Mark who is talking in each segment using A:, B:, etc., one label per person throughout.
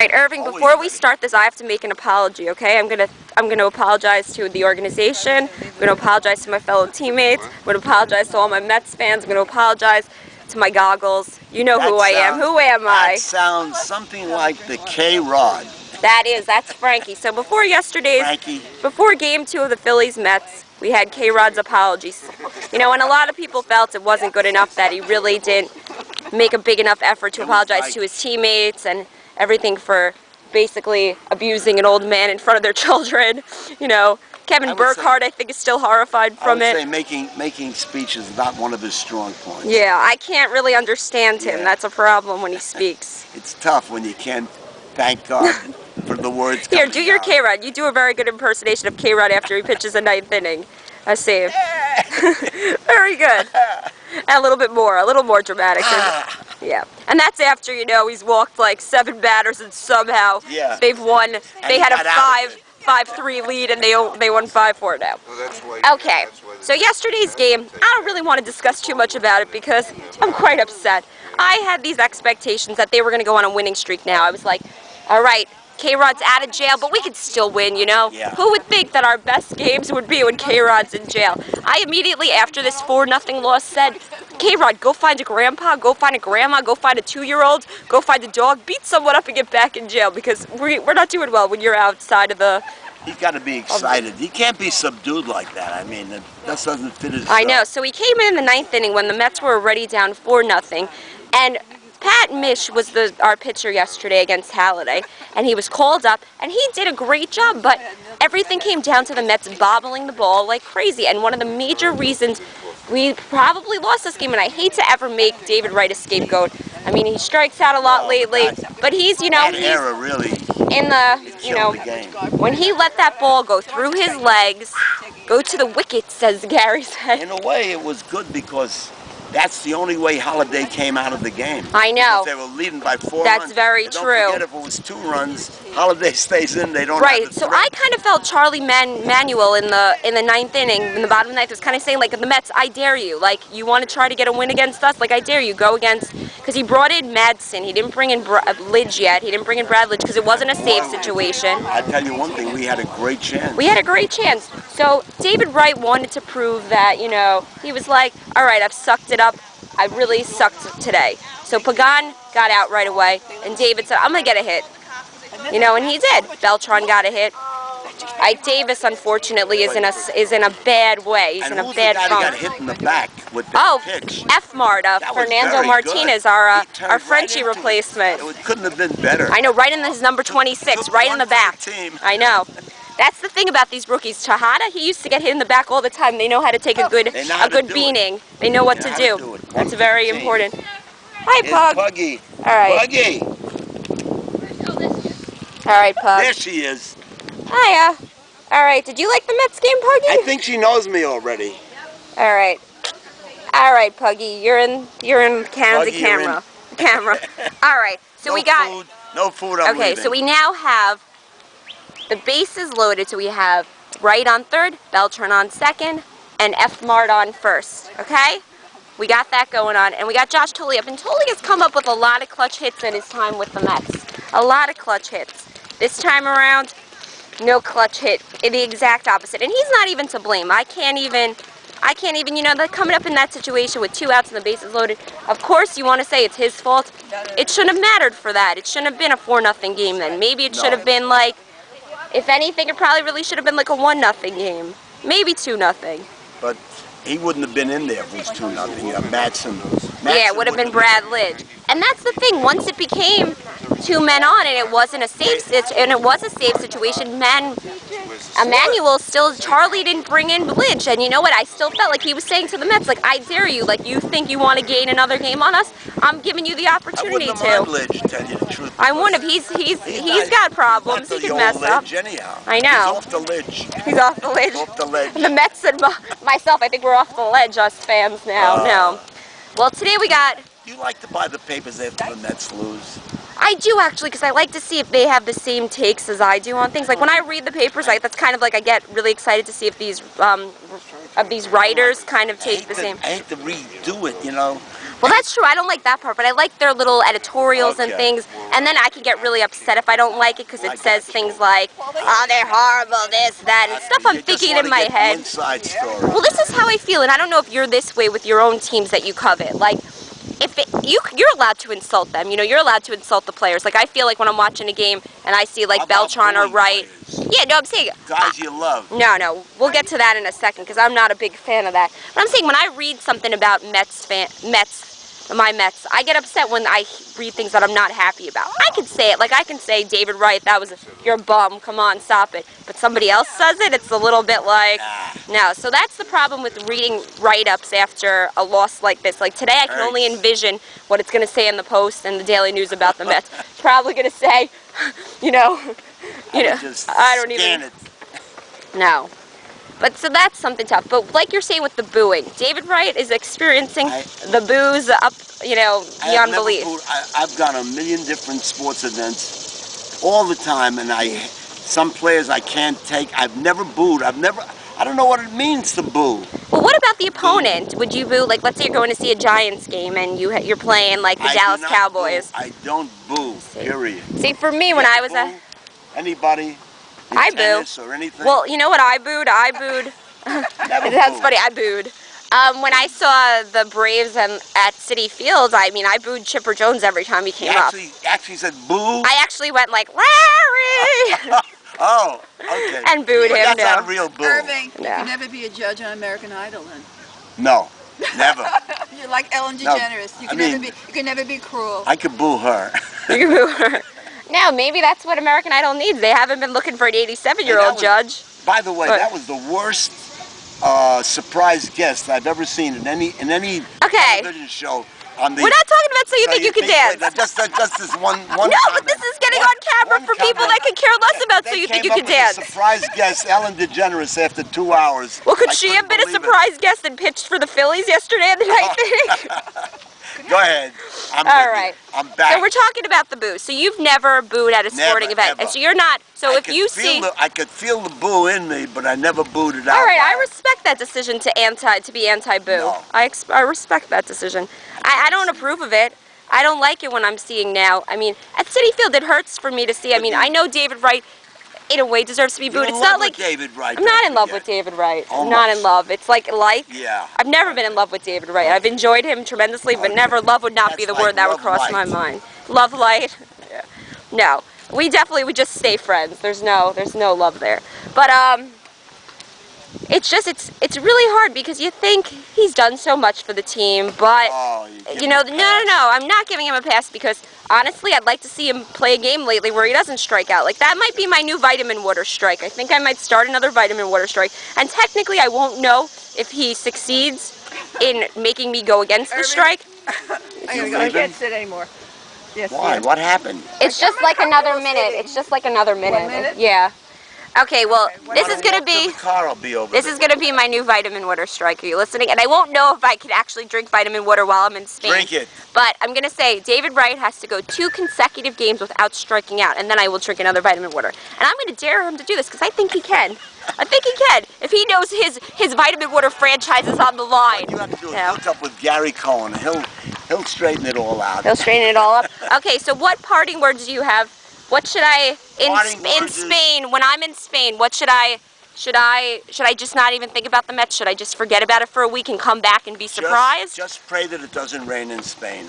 A: right, Irving, before we start this, I have to make an apology, okay? I'm gonna apologize to the organization. I'm gonna apologize to my fellow teammates. I'm gonna apologize to all my Mets fans. I'm gonna apologize to my goggles. You know who I am. Who am I?
B: That sounds something like the K-Rod.
A: That's Frankie. So before before Game 2 of the Phillies-Mets, we had K-Rod's apologies. You know, and a lot of people felt it wasn't good enough, that he really didn't make a big enough effort to apologize to his teammates and everything for basically abusing an old man in front of their children. You know, Kevin Burkhardt, I think, is still horrified from it.
B: I would say making speeches is not one of his strong points.
A: Yeah, I can't really understand him. That's a problem when he speaks.
B: It's tough when you can't thank God for the words coming
A: Here, do your K-Rod. You do a very good impersonation of K-Rod after he pitches a ninth inning. A save. Very good. And a little more dramatic. Yeah. And that's after, you know, he's walked like 7 batters and somehow they've won. They had a 5-3 lead and they won 5-4 now. Okay. So yesterday's game, I don't really want to discuss too much about it because I'm quite upset. I had these expectations that they were going to go on a winning streak now. I was like, all right, K-Rod's out of jail, but we could still win, you know?
B: Yeah.
A: Who would think that our best games would be when K-Rod's in jail? I immediately, after this 4-0 loss, said, K-Rod, go find a grandpa, go find a grandma, go find a 2-year-old, go find a dog, beat someone up and get back in jail, because we're not doing well when you're outside of the...
B: He's got to be excited. He can't be subdued like that. I mean, that doesn't fit his...
A: I know. So he came in the 9th inning when the Mets were already down 4-0, and Misch was our pitcher yesterday against Halliday, and he was called up, and he did a great job, but everything came down to the Mets bobbling the ball like crazy, and one of the major reasons we probably lost this game, and I hate to ever make David Wright a scapegoat. I mean, he strikes out a lot lately, but he's, you know, in the, you know, when he let that ball go through his legs, go to the wickets, as Gary said.
B: In a way, it was good because that's the only way Halliday came out of the game.
A: I know.
B: Because they were leading by 4 runs.
A: That's very true.
B: Don't forget, if it was 2 runs, Halliday stays in. They don't.
A: Right. So I kind of felt Charlie Manuel in the 9th inning, in the bottom of the 9th, was kind of saying, like, the Mets, I dare you. Like, you want to try to get a win against us? Like, I dare you. Go against, because he brought in Madsen. He didn't bring in Lidge yet. He didn't bring in Brad Lidge because it wasn't a save situation.
B: I tell you one thing, we had a great chance.
A: We had a great chance. So David Wright wanted to prove that, you know, he was like, all right, I've sucked it up. I really sucked today. So Pagan got out right away, and David said, I'm going to get a hit. You know, and he did. Beltran got a hit. Davis, unfortunately, is in a bad way. He's in a bad funk.
B: Got hit in the back with the pitch.
A: F-Mart, Fernando Martinez, our Frenchie replacement.
B: It couldn't have been better.
A: I know, right in his number 26, right in the back. I know. That's the thing about these rookies. Chahada, he used to get hit in the back all the time. They know how to take a good beating. They know what to do. That's very important. Hi, Pug.
B: Puggy.
A: All right.
B: Puggy.
A: All right, Pug.
B: There she is.
A: Hiya. All right. Did you like the Mets game, Puggy?
B: I think she knows me already.
A: All right. All right, Puggy. You're in Canada camera. All right. So we got
B: no food.
A: Okay. So we now have the bases loaded, so we have Wright on 3rd, Beltran on 2nd, and F-Mart on 1st, okay? We got that going on, and we got Josh Tully up, and Tully has come up with a lot of clutch hits in his time with the Mets. A lot of clutch hits. This time around, no clutch hit, the exact opposite, and he's not even to blame. I can't even, you know, coming up in that situation with 2 outs and the bases loaded, of course you want to say it's his fault. It shouldn't have mattered for that. It shouldn't have been a 4-0 game then. Maybe it should have been like, if anything, it probably really should have been like a 1-0 game. Maybe 2-0.
B: But he wouldn't have been in there if it was 2-0. Madsen.
A: Yeah, it would have been Brad Lidge. And that's the thing. Once it became 2 men on and it wasn't a safe situation, Emmanuel still, Charlie didn't bring in Lidge. And you know what? I still felt like he was saying to the Mets, like, I dare you. Like, you think you want to gain another game on us? I'm giving you the opportunity to.
B: I wouldn't mind Lidge, tell you the truth.
A: I wouldn't have. He's got problems. He can mess up.
B: Anyhow.
A: I know.
B: He's off the ledge.
A: He's off the ledge.
B: Off the ledge.
A: And the Mets and myself, I think we're off the ledge, us fans now. No. Well, today we got...
B: You like to buy the papers after the Mets lose?
A: I do, actually, because I like to see if they have the same takes as I do on things. Like, when I read the papers, that's kind of like I get really excited to see if these writers kind of take the same.
B: I hate to redo it, you know.
A: Well, that's true. I don't like that part, but I like their little editorials and
B: Okay.
A: things. And then I can get really upset if I don't like it because
B: I
A: it says
B: got you.
A: things like, "Oh, they're horrible," this, that, and stuff I'm
B: You just
A: thinking
B: wanna
A: in my
B: get the
A: head.
B: inside story.
A: Well, this is how I feel, and I don't know if you're this way with your own teams that you covet. Like, if you're allowed to insult them, you know, you're allowed to insult the players. Like, I feel like when I'm watching a game and I see like
B: How about
A: Beltran or
B: booing
A: Wright.
B: players?
A: Yeah, no, I'm saying.
B: Guys you love.
A: No, we'll get to that in a second because I'm not a big fan of that. But I'm saying when I read something about my Mets, I get upset when I read things that I'm not happy about. I can say it, like I can say, David Wright, you're a bum, come on, stop it. But somebody else says it, it's a little bit like, no. So that's the problem with reading write-ups after a loss like this. Like today I can only envision what it's going to say in the Post and the Daily News about the Mets. It's probably going to say, I don't even. No. But so that's something tough. But like you're saying with the booing, David Wright is experiencing the boos up, beyond belief.
B: I've gone a million different sports events all the time, and some players I can't take. I've never booed. I don't know what it means to boo.
A: Well, what about the opponent? Would you boo? Like, let's say you're going to see a Giants game and you're playing like the Dallas Cowboys.
B: I don't boo. Period.
A: See, for me, when I was
B: anybody.
A: I boo.
B: Or anything?
A: Well, you know what I booed? That's funny. I booed. When I saw the Braves at City Field, I booed Chipper Jones every time he came up.
B: Actually said boo?
A: I actually went like, Larry!
B: Oh, okay.
A: And booed him.
B: That's not a real boo.
C: Irving, you can never be a judge on American Idol then.
B: No, never.
C: You're like Ellen DeGeneres. You can never be cruel.
B: I could boo her.
A: You can boo her. No, maybe that's what American Idol needs. They haven't been looking for an 87-year-old judge.
B: By the way, that was the worst surprise guest I've ever seen in any television show.
A: We're not talking about So You Think You Can Dance.
B: Just this one
A: No, but this is getting on camera for people that could care less about So You Think You Can Dance.
B: Surprise guest, Ellen DeGeneres, after 2 hours.
A: Well, could she have been a surprise guest and pitched for the Phillies yesterday at the night thing?
B: Go ahead.
A: All right.
B: I'm back.
A: So we're talking about the boo. So you've never booed at a sporting event.
B: Ever.
A: And so you're not. So if you see.
B: I could feel the boo in me, but I never booed it out.
A: All right. I respect that decision to be anti-boo.
B: No.
A: I respect that decision. I don't approve of it. I don't like it when I'm seeing now. At Citi Field, it hurts for me to see. I know David Wright, in a way, deserves to be booed. It's not like
B: David Wright.
A: I'm not in love with David Wright.
B: Almost.
A: I'm not in love. It's like.
B: Yeah.
A: I've never been in love with David Wright. I've enjoyed him tremendously, but never. Love would not be the word that would cross my mind. Love light. Yeah. No. We definitely would just stay friends. There's no love there. But it's really hard because you think he's done so much for the team, but no, I'm not giving him a pass because honestly, I'd like to see him play a game lately where he doesn't strike out. Like that might be my new vitamin water strike. I think I might start another vitamin water strike, and technically, I won't know if he succeeds in making me go against the strike.
C: I can't sit anymore. Yes.
B: Why?
C: Yes.
B: What happened?
A: It's just like another minute. It's just like another minute.
C: 1 minute?
A: Yeah. Okay, well, this is gonna be.
B: The car will be over
A: This is gonna be my new vitamin water strike. Are you listening? And I won't know if I can actually drink vitamin water while I'm in Spain.
B: Drink it.
A: But I'm gonna say David Wright has to go 2 consecutive games without striking out, and then I will drink another vitamin water. And I'm gonna dare him to do this because I think he can. I think he can. If he knows his vitamin water franchise is on the line.
B: What you have to do is hook up with Gary Cohen. He'll straighten it all out.
A: He'll straighten it all up. Okay, so what parting words do you have? What should I in Spain when I'm in Spain? What should I just not even think about the Mets? Should I just forget about it for a week and come back and be surprised?
B: Just pray that it doesn't rain in Spain,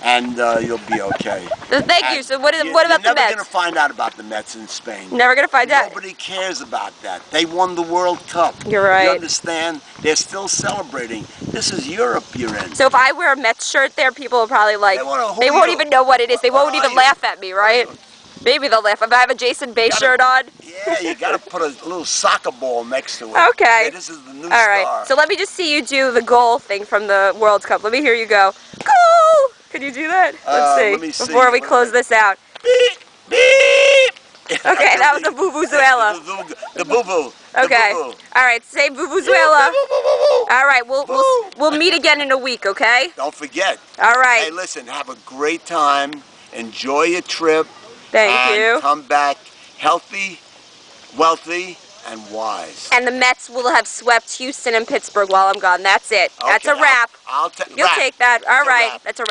B: and you'll be okay.
A: Thank you. So what about the Mets?
B: You're never going to find out about the Mets in Spain.
A: Never going to find out.
B: Nobody cares about that. They won the World Cup.
A: You're right.
B: You understand? They're still celebrating. This is Europe you're in.
A: So if I wear a Mets shirt there, people will probably they won't even know what it is. They won't even laugh at me, right? Maybe they'll laugh. If I have a Jason Bay shirt on.
B: Yeah, you got to put a little soccer ball next to it.
A: Okay.
B: Yeah, this is the new
A: star. All right. So let me just see you do the goal thing from the World Cup. Let me hear you go. Goal! Can you do that? Let me see. Before we close this out.
B: Beep, beep.
A: Okay, that was the Vuvuzuela.
B: The boo-boo.
A: Okay. All right, say Vuvuzuela. All right, we'll meet again in a week, okay?
B: Don't forget.
A: All right.
B: Hey, listen, have a great time. Enjoy your trip.
A: Thank you.
B: Come back healthy, wealthy, and wise.
A: And the Mets will have swept Houston and Pittsburgh while I'm gone. That's it. That's a wrap.
B: I'll take
A: You'll take that. All right. That's a wrap.